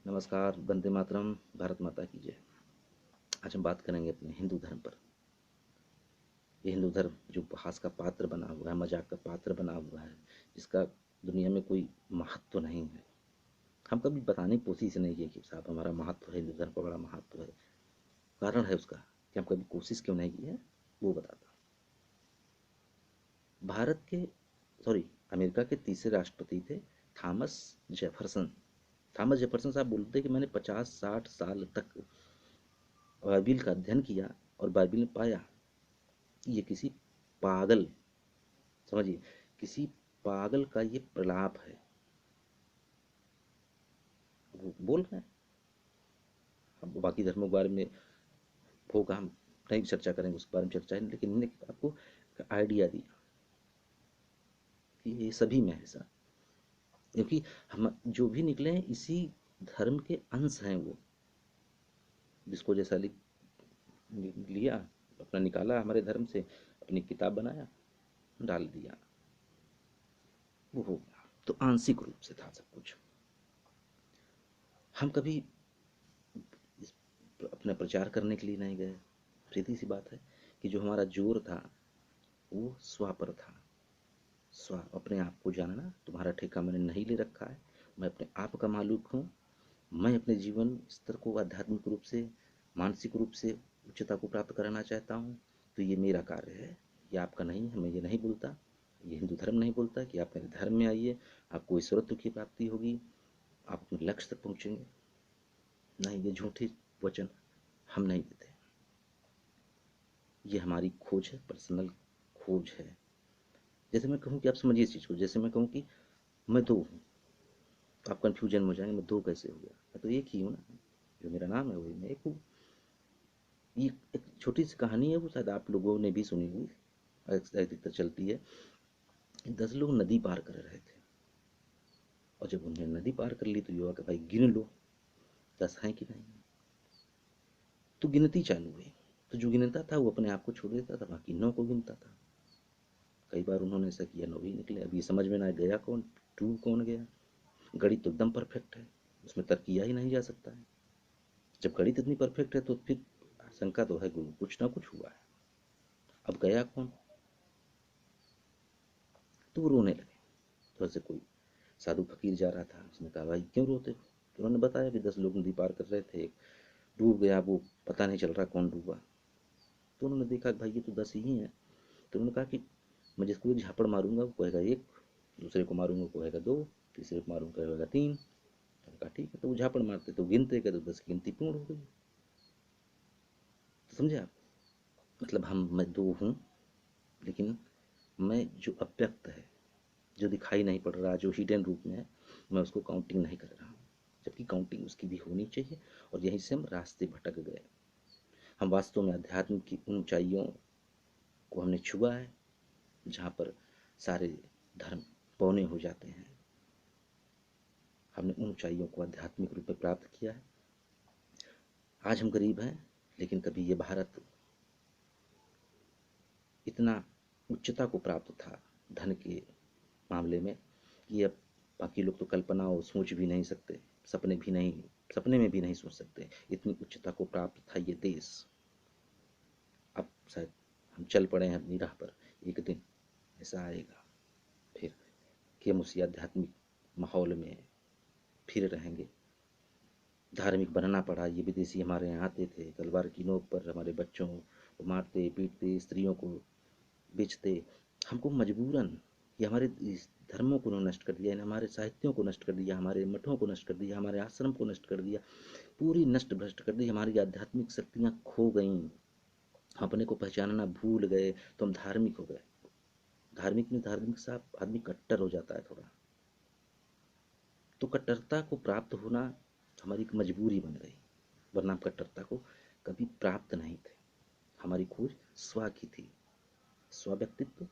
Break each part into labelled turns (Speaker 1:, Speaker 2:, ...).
Speaker 1: नमस्कार, वंदे मातरम, भारत माता की जय। आज हम बात करेंगे अपने हिंदू धर्म पर। ये हिंदू धर्म जो उपहास का पात्र बना हुआ है, मजाक का पात्र बना हुआ है, जिसका दुनिया में कोई महत्व नहीं है। हम कभी बताने की कोशिश नहीं की कि साहब हमारा महत्व है, हिंदू धर्म का बड़ा महत्व है। कारण है उसका कि हम कभी कोशिश क्यों नहीं की है, वो बताता हूँ। भारत के सॉरी अमेरिका के तीसरे राष्ट्रपति थे थॉमस जेफरसन। थॉमस जेफरसन साहब बोलते कि मैंने 50-60 साल तक बाइबिल का अध्ययन किया और बाइबिल में पाया ये किसी पागल, समझिए, किसी पागल का ये प्रलाप है। वो बोल रहे हैं, हम बाकी धर्मों के बारे में होगा, हम नहीं चर्चा करेंगे, उसके बारे में चर्चा है, लेकिन इन्होंने आपको आइडिया दिया कि ये सभी में है ऐसा, क्योंकि हम जो भी निकले हैं इसी धर्म के अंश हैं। वो जिसको जैसा लिया, अपना निकाला हमारे धर्म से, अपनी किताब बनाया, डाल दिया, वो हो गया। तो आंशिक रूप से था सब कुछ। हम कभी अपना प्रचार करने के लिए नहीं गए। सीधी सी बात है कि जो हमारा जोर था वो स्व पर था। स्व, अपने आप को जानना। तुम्हारा ठेका मैंने नहीं ले रखा है, मैं अपने आप का मालिक हूँ। मैं अपने जीवन स्तर को आध्यात्मिक रूप से, मानसिक रूप से उच्चता को प्राप्त कराना चाहता हूँ। तो ये मेरा कार्य है, ये आपका नहीं है। मैं ये नहीं बोलता, ये हिंदू धर्म नहीं बोलता कि आप मेरे धर्म में आइए, आपको ईश्वरत्व की प्राप्ति होगी, आप अपने लक्ष्य तक पहुँचेंगे। नहीं, ये झूठे वचन हम नहीं देते। ये हमारी खोज है, पर्सनल खोज है। जैसे मैं कहूँ कि आप समझिए इस चीज़ को, जैसे मैं कहूँ कि मैं दो हूँ, तो आप कन्फ्यूजन में हो जाएंगे, मैं दो कैसे हो गया, मैं तो एक ही हूँ ना, जो मेरा नाम है वही मैं एक हूँ। ये एक छोटी सी कहानी है, वो शायद आप लोगों ने भी सुनी हुई, अधिकतर चलती है। 10 लोग नदी पार कर रहे थे, और जब उन्होंने नदी पार कर ली तो युवा के भाई गिन लो 10 हैं कि नहीं। तो गिनती चालू हुई। तो जो गिनता था वो अपने आप को छोड़ देता था, बाकी 9 को गिनता था। कई बार उन्होंने ऐसा किया, 9 ही निकले। अब ये समझ में ना गया कौन टू कौन गया। गणित तो एकदम परफेक्ट है, उसमें तर्क किया ही नहीं जा सकता है। जब गणित इतनी परफेक्ट है तो फिर शंका तो है, गुरु कुछ ना कुछ हुआ है। अब गया कौन? तो वो रोने लगे। तो ऐसे कोई साधु फकीर जा रहा था, उसने कहा भाई क्यों रोते हो? तो उन्होंने बताया कि 10 लोग नदी पार कर रहे थे, एक डूब गया, वो पता नहीं चल रहा कौन डूबा। तो उन्होंने देखा कि भाई ये तो 10 ही हैं। तो उन्होंने कहा कि मैं जिसको एक झापड़ मारूंगा वो कहेगा 1, दूसरे को मारूंगा वो कहेगा 2, तीसरे को मारूंगा कहेगा 3। तो कहा ठीक है। तो वो झापड़ मारते तो गिनते गए, तो 10 की गिनती पूर्ण हो गई। तो समझे आप, मतलब मैं दो हूँ, लेकिन मैं जो अव्यक्त है, जो दिखाई नहीं पड़ रहा, जो हिडन रूप में है, मैं उसको काउंटिंग नहीं कर रहा हूँ, जबकि काउंटिंग उसकी भी होनी चाहिए। और यहीं से हम रास्ते भटक गए। हम वास्तव में अध्यात्म की उन ऊंचाइयों को हमने छुआ है जहाँ पर सारे धर्म पौने हो जाते हैं। हमने उन ऊंचाइयों को आध्यात्मिक रूप में प्राप्त किया है। आज हम गरीब हैं, लेकिन कभी ये भारत इतना उच्चता को प्राप्त था धन के मामले में कि अब बाकी लोग तो कल्पना और सोच भी नहीं सकते, सपने भी नहीं, सपने में भी नहीं सोच सकते। इतनी उच्चता को प्राप्त था ये देश। अब शायद हम चल पड़े हैं अपनी राह पर। एक दिन ऐसा आएगा फिर कि हम उसी आध्यात्मिक माहौल में फिर रहेंगे। धार्मिक बनना पड़ा। ये विदेशी हमारे यहाँ आते थे, तलवार की नोक पर हमारे बच्चों को मारते पीटते, स्त्रियों को बेचते, हमको मजबूरन। ये हमारे इस धर्मों को नष्ट कर दिया, हमारे साहित्यों को नष्ट कर दिया, हमारे मठों को नष्ट कर दिया, हमारे आश्रम को नष्ट कर दिया, पूरी नष्ट भ्रष्ट कर दी। हमारी आध्यात्मिक शक्तियाँ खो गईं, अपने को पहचानना भूल गए, तो हम धार्मिक हो गए। धार्मिक में धार्मिक से आदमी कट्टर हो जाता है थोड़ा। तो कट्टरता को प्राप्त होना हमारी एक मजबूरी बन गई, वरना हम कट्टरता को कभी प्राप्त नहीं थे। हमारी खोज स्व की थी, स्व व्यक्तित्व,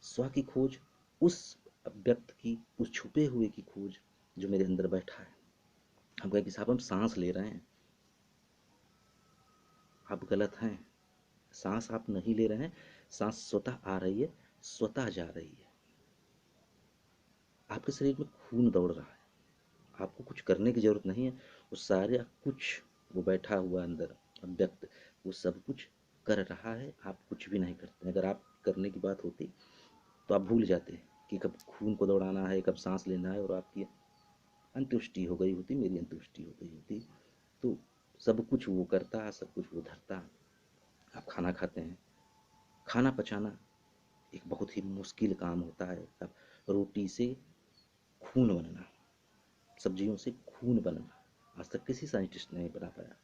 Speaker 1: स्व की खोज, उस अव्यक्त की, उस छुपे हुए की खोज जो मेरे अंदर बैठा है। हम कहें कि साहब हम सांस ले रहे हैं, आप गलत हैं। सांस आप नहीं ले रहे हैं, सांस स्वतः आ रही है, स्वतः जा रही है। आपके शरीर में खून दौड़ रहा है, आपको कुछ करने की ज़रूरत नहीं है। वो सारे कुछ वो बैठा हुआ अंदर अव्यक्त वो सब कुछ कर रहा है, आप कुछ भी नहीं करते। अगर आप करने की बात होती तो आप भूल जाते कि कब खून को दौड़ाना है, कब सांस लेना है, और आपकी अंत्येष्टि हो गई होती, मेरी अंत्येष्टि हो गई होती। तो सब कुछ वो करता, सब कुछ वो धरता। आप खाना खाते हैं, खाना पचाना एक बहुत ही मुश्किल काम होता है। अब रोटी से खून बनना, सब्जियों से खून बनना, आज तक किसी साइंटिस्ट ने नहीं बना पाया।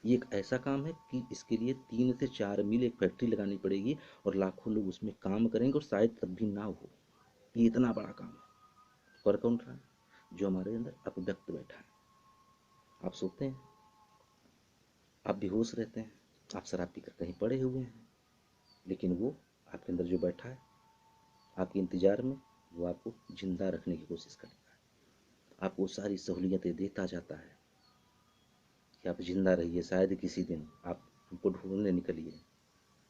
Speaker 1: ये एक ऐसा काम है कि इसके लिए 3 से 4 मील एक फैक्ट्री लगानी पड़ेगी और लाखों लोग उसमें काम करेंगे और शायद तब भी ना हो। ये इतना बड़ा काम है। कर कौन रहा है? जो हमारे अंदर अपव्यक्त बैठा है। आप सोते हैं, आप बेहोश रहते हैं, आप शराब पीकर कहीं पड़े हुए हैं, लेकिन वो आपके अंदर जो बैठा है आपके इंतजार में, वो आपको जिंदा रखने की कोशिश करता है, आपको सारी सहूलियतें देता जाता है कि आप जिंदा रहिए, शायद किसी दिन आप हमको ढूंढने निकलिए।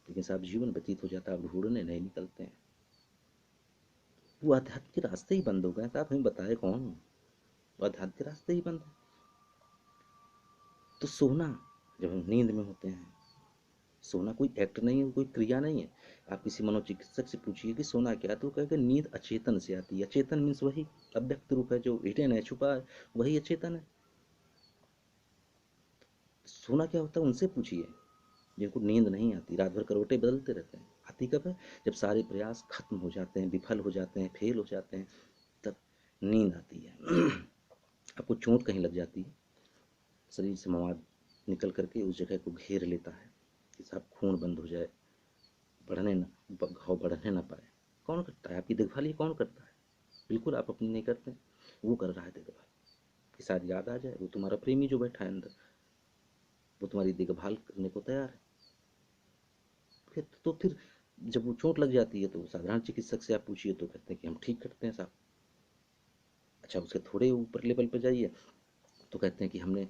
Speaker 1: लेकिन साहब जीवन व्यतीत हो जाता है, आप ढूंढने नहीं निकलते हैं। वो अध्यात्म के रास्ते ही बंद हो गए साहब, हमें बताए कौन? वो अध्यात्म के रास्ते ही बंद है। तो सोना, जब हम नींद में होते हैं, सोना कोई एक्ट नहीं है, कोई क्रिया नहीं है। आप किसी मनोचिकित्सक से पूछिए कि सोना क्या है, तो कहेगा नींद अचेतन से आती है। अचेतन मीन्स वही अव्यक्त रूप है, जो हिडन है, छुपा है, वही अचेतन है। सोना क्या होता है उनसे पूछिए जिनको नींद नहीं आती, रात भर करवटें बदलते रहते हैं। आती कब है? जब सारे प्रयास खत्म हो जाते हैं, विफल हो जाते हैं, फेल हो जाते हैं, तब नींद आती है। आपको चोट कहीं लग जाती है, शरीर से मवाद निकल करके उस जगह को घेर लेता है कि साहब खून बंद हो जाए, बढ़ने ना, घाव बढ़ने ना पाए। कौन करता है आपकी देखभाल? ये कौन करता है? बिल्कुल आप अपनी नहीं करते, वो कर रहा है देखभाल। कि शायद याद आ जाए, वो तुम्हारा प्रेमी जो बैठा है अंदर, वो तुम्हारी देखभाल करने को तैयार है। फिर जब वो चोट लग जाती है तो साधारण चिकित्सक से आप पूछिए तो कहते हैं कि हम ठीक करते हैं साहब। अच्छा, उसके थोड़े ऊपर लेवल पर जाइए तो कहते हैं कि हमने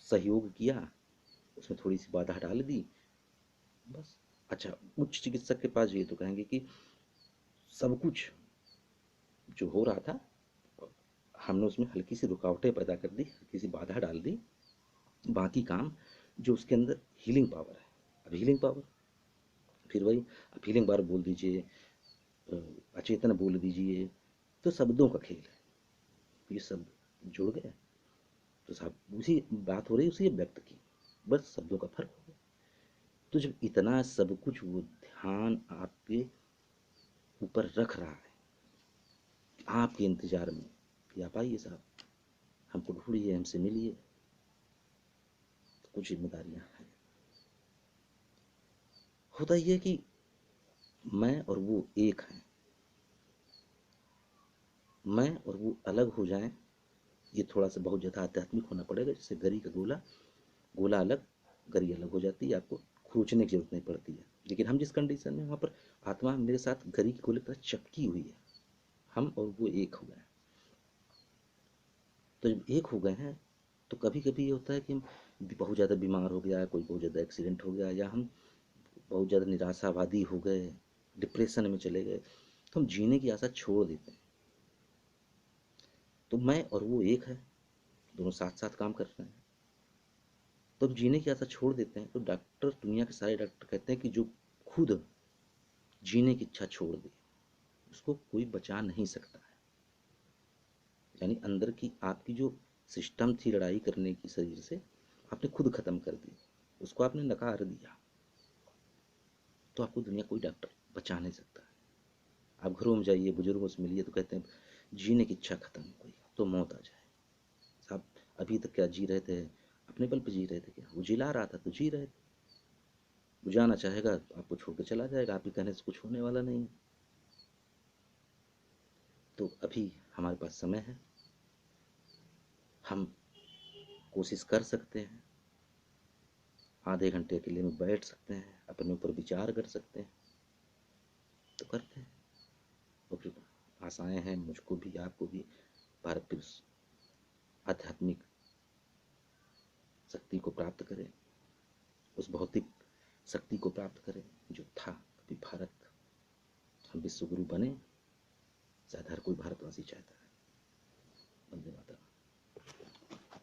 Speaker 1: सहयोग किया, उसमें थोड़ी सी बाधा डाल दी, बस। अच्छा, उच्च चिकित्सक के पास जाइए तो कहेंगे कि सब कुछ जो हो रहा था हमने उसमें हल्की सी रुकावटें पैदा कर दी, हल्की सी बाधा डाल दी, बाकी काम जो उसके अंदर हीलिंग पावर है। अब हीलिंग पावर, फिर वही अब हीलिंग पावर बोल दीजिए, अचेतन बोल दीजिए, तो शब्दों का खेल है। ये शब्द जुड़ गए तो साहब उसी बात हो रही, उसी व्यक्त की, बस शब्दों का फर्क हो गया। तो जब इतना सब कुछ वो ध्यान आपके ऊपर रख रहा है, आपके इंतजार में कि आप आइए साहब, हमको ढूंढिए, हमसे मिलिए, तो कुछ जिम्मेदारियां हैं। होता यह कि मैं और वो एक हैं, मैं और वो अलग हो जाएं, ये थोड़ा सा बहुत ज़्यादा आध्यात्मिक होना पड़ेगा। जैसे गरी का गोला, गोला अलग, गरी अलग हो जाती है, आपको खरोचने की जरूरत नहीं पड़ती है। लेकिन हम जिस कंडीशन में, वहाँ पर आत्मा मेरे साथ गरी की गोले की तरह चिपकी हुई है, हम और वो एक हो गए। तो जब एक हो गए हैं तो कभी कभी ये होता है कि हम बहुत ज़्यादा बीमार हो गया, कोई बहुत ज़्यादा एक्सीडेंट हो गया, या हम बहुत ज़्यादा निराशावादी हो गए, डिप्रेशन में चले गए, तो हम जीने की आशा छोड़ देते हैं। तो मैं और वो एक है, दोनों साथ साथ काम कर रहे हैं, तो हम जीने की आशा छोड़ देते हैं। तो डॉक्टर, दुनिया के सारे डॉक्टर कहते हैं कि जो खुद जीने की इच्छा छोड़ दे उसको कोई बचा नहीं सकता है। यानी अंदर की आपकी जो सिस्टम थी लड़ाई करने की शरीर से, आपने खुद खत्म कर दी, उसको आपने नकार दिया, तो आपको दुनिया कोई डॉक्टर बचा नहीं सकता है। आप घरों में जाइए, बुजुर्गों से मिलिए, तो कहते हैं जीने की इच्छा खत्म हो गई, तो मौत आ जाए। साहब अभी तक क्या जी रहे थे? अपने बल पे जी रहे थे क्या? वो जिला रहा था तो जी रहे थे। वो जाना चाहेगा तो आपको छोड़ के चला जाएगा, आपके कहने से कुछ होने वाला नहीं है। तो अभी हमारे पास समय है, हम कोशिश कर सकते हैं, आधे घंटे के लिए में बैठ सकते हैं, अपने ऊपर विचार कर सकते हैं, तो करते हैं। और फिर आशाएं हैं मुझको भी, आपको भी, भारत की उस आध्यात्मिक शक्ति को प्राप्त करें, उस भौतिक शक्ति को प्राप्त करें जो था कभी भारत। हम विश्व गुरु बने, शायद हर कोई भारतवासी चाहता है। वंदे मातरम।